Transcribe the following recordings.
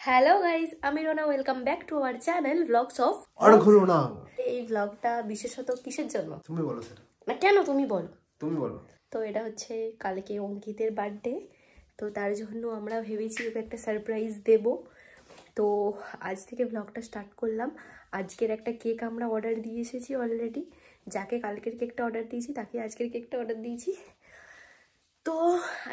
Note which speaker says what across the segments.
Speaker 1: Hello guys, আমি Rona. Welcome back to our channel blogs of
Speaker 2: Argharona.
Speaker 1: এই ব্লগটা বিশেষত কিসের জন্য
Speaker 2: তুমি বলো সেটা।
Speaker 1: না কেন তুমি বলো।
Speaker 2: তুমি বলো।
Speaker 1: তো এটা হচ্ছে কালকে অঙ্কিতের বার্থডে, তো তার জন্য আমরা ভেবেছি ওকে একটা সারপ্রাইজ দেব। তো আজ থেকে ব্লগটা স্টার্ট করলাম। আজকের একটা কেক আমরা অর্ডার দিয়ে এসেছি অলরেডি। যাকে কালকের কেকটা অর্ডার দিয়েছি তাকে আজকের কেকটা অর্ডার দিয়েছি। তো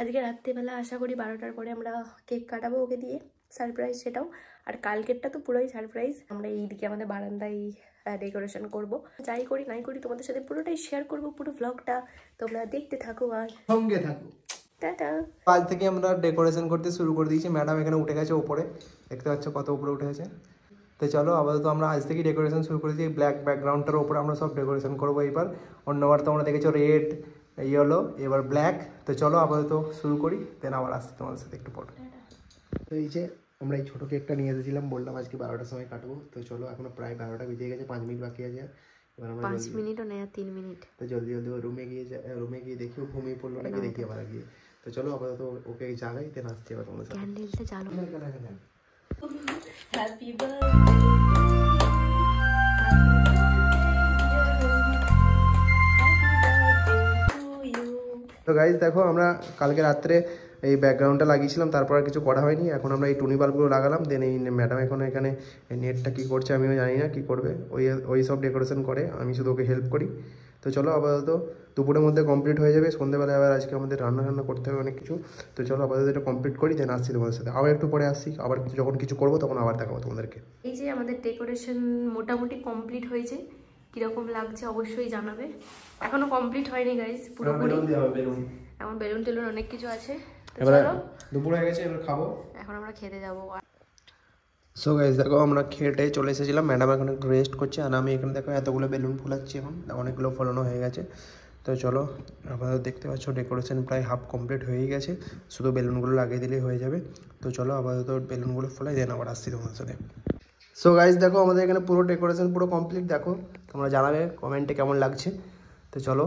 Speaker 1: আজকে রাত্রিবেলা আশা করি 12টার পরে আমরা কেক কাটাবো ওকে দিয়ে, সারপ্রাইজ সেটাও। আর কালকেরটা তো পুরোই সারপ্রাইজ। আমরা এইদিকে আমাদের বারান্দায় ডেকোরেশন করব। যাই করি নাই করি তোমাদের সাথে পুরোটাই শেয়ার করব, পুরো ব্লগটা তোমরা দেখতে থাকো আর
Speaker 2: সঙ্গে থাকো।
Speaker 1: টাটা।
Speaker 2: আজ থেকে আমরা ডেকোরেশন করতে শুরু করে দিয়েছি। ম্যাডাম এখানে উঠে গেছে ওপরে, দেখতে পাচ্ছ কত উপরে উঠে গেছে। তো চলো আপাতত আমরা আজ থেকেই ডেকোরেশন শুরু করে দিই। ব্ল্যাক ব্যাকগ্রাউন্ডটার উপরে আমরা সব ডেকোরেশন করবো এবার। অন্যবার তোমরা দেখেছো রেড, ইয়েলো, এবার ব্ল্যাক। তো চলো আপাতত শুরু করি, দেন আবার আসছি তোমাদের সাথে একটু পরে। তো এই যে আমরা এই ছোটো কেকটা নিয়ে এসেছিলাম, বললাম আজকে 12টার সময় কাটবো। তো চলো এখনো প্রায় 12টা বেজে গেছে, 5 মিনিট বাকি আছে। এবার আমরা
Speaker 1: 5 মিনিটও নেই, 3 মিনিট।
Speaker 2: তো জলদি জলদি রুমে গিয়ে দেখি ঘুমিয়ে পড়লো নাকি দেখি আবার গিয়ে। তো চলো আপাতত ওকে জাগাই, দেন আসছি আবার তোমাদের সাথে।
Speaker 1: ক্যান্ডেলটা জ্বালো। হ্যাপি
Speaker 2: তো গাইজ দেখো, আমরা কালকে রাত্রে এই ব্যাকগ্রাউন্ডটা লাগিয়েছিলাম, তারপর আর কিছু করা হয়নি। এখন আমরা এই টুনি বাল্বগুলো লাগালাম। দেন এই ম্যাডাম এখন এখানে নেটটা কী করছে আমিও জানি না কী করবে। ওই সব ডেকোরেশন করে, আমি শুধু ওকে হেল্প করি। তো চলো আপাতত দুপুরের মধ্যে কমপ্লিট হয়ে যাবে। সন্ধ্যেবেলায় আবার আজকে আমাদের রান্না করতে হবে অনেক কিছু। তো চলো আপাতত এটা কমপ্লিট করি, দেন আসছি তোমাদের সাথে। আবার একটু পরে আসছি, আবার যখন কিছু করবো তখন আবার দেখাবো তোমাদেরকে।
Speaker 1: এই যে আমাদের ডেকোরেশন মোটামুটি কমপ্লিট হয়েছে। কিরকম লাগছে অবশ্যই জানাবে। এখনো কমপ্লিট হয়নি গাইজ পুরোপুরি। এখন বেলুন টেলুন অনেক কিছু আছে।
Speaker 2: এবার দুপুর হয়ে গেছে, এবার খাবো।
Speaker 1: এখন আমরা খেতে যাবো।
Speaker 2: সো গাইজ দেখো, আমরা খেটে চলে এসেছিলাম। ম্যাডাম এখন একটু রেস্ট করছে, আর আমি এখানে দেখো এতগুলো বেলুন ফোলাচ্ছি। এখন অনেকগুলো ফোলানো হয়ে গেছে। তো চলো আপাতত দেখতে পাচ্ছ ডেকোরেশন প্রায় হাফ কমপ্লিট হয়েই গেছে, শুধু বেলুনগুলো লাগিয়ে দিলেই হয়ে যাবে। তো চলো আপাতত বেলুনগুলো ফোলাই, দেন আবার আসছি তোমার সাথে। সো গাইজ দেখো, আমাদের এখানে পুরো ডেকোরেশন পুরো কমপ্লিট। দেখো তোমরা জানাবে কমেন্টে কেমন লাগছে। তো চলো।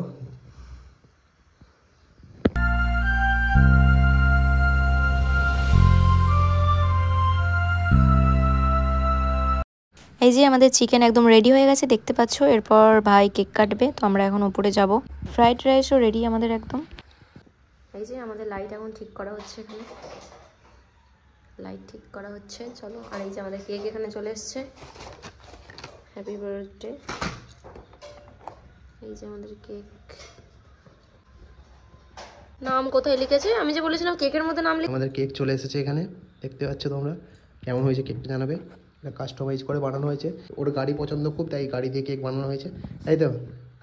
Speaker 3: এই যে আমাদের চিকেন একদম রেডি হয়ে গেছে দেখতে পাচ্ছ। এরপর ভাই কেক কাটবে, তো আমরা এখন উপরে যাব। ফ্রাইড রাইসও রেডি আমাদের একদম।
Speaker 1: এই যে আমাদের লাইট এখন ঠিক করা হচ্ছে, এখানে লাইট ঠিক করা হচ্ছে। চলো। আর এই যে আমাদের কেক এখানে চলে এসছে। Happy birthday. এই যে আমাদের কেক। নাম কোথায় লিখেছে? আমি যে বলেছিলাম কেকের মধ্যে নাম লিখে।
Speaker 2: আমাদের কেক চলে এসেছে এখানে, দেখতে পাচ্ছ তোমরা। কেমন হয়েছে কেকটা জানাবে। এটা কাস্টমাইজ করে বানানো হয়েছে। ওর গাড়ি পছন্দ খুব, তাই গাড়ি দিয়ে কেক বানানো হয়েছে। তাই তো?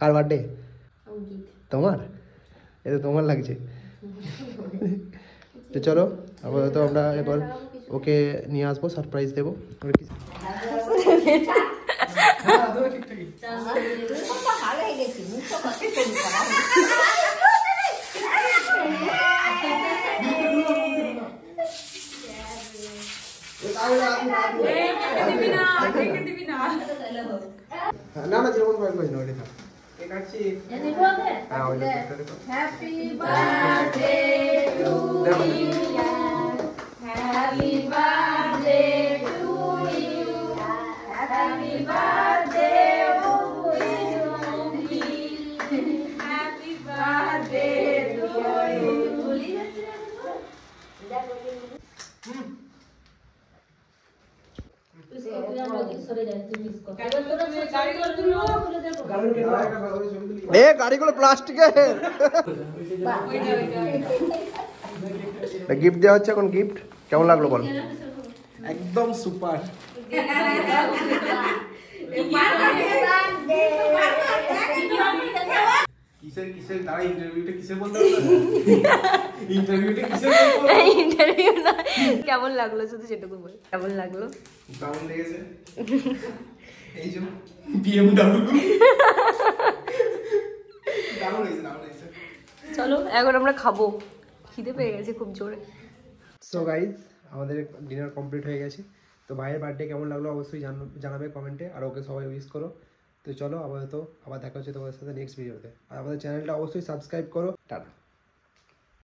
Speaker 2: কার বার্থডে? তোমার? এটা তোমার লাগছে। তো চলো আপাতত আমরা এবার ওকে নিয়ে আসবো, সারপ্রাইজ দেবো। না না, যেরকম করেছি না ওইটা থাক।
Speaker 4: Happy birthday to you. Happy birthday to you. Happy birthday to you. Happy birthday to you.
Speaker 2: এ গাড়িগুলো প্লাস্টিকের। গিফট দেওয়া হচ্ছে এখন। গিফট কেমন লাগলো বল? একদম সুপার। কিসের দাঁড়া, ইন্টারভিউটা কিসের বলতে হবে? ইন্টারভিউটা কিসের বলতে হবে?
Speaker 1: ইন্টারভিউ না, কেমন লাগলো শুধু সেটুকু বল। কেমন লাগলো?
Speaker 2: কেমন লেগেছে? এই যে BMW। দারুণ হয়েছে, দারুণ হয়েছে।
Speaker 1: চলো এখন আমরা খাবো, খিদে পেয়ে গেছে খুব জোরে।
Speaker 2: সো গাইজ, আমাদের ডিনার কমপ্লিট হয়ে গেছে। তো ভাইয়ের বার্থডে কেমন লাগলো অবশ্যই জানাবে কমেন্টে, আর ওকে সবাই উইশ করো। তো চলো আপাতত আবার দেখা হচ্ছে তোমাদের সাথে নেক্সট ভিডিওতে। আর আমাদের চ্যানেলটা অবশ্যই সাবস্ক্রাইব করো। টাটা।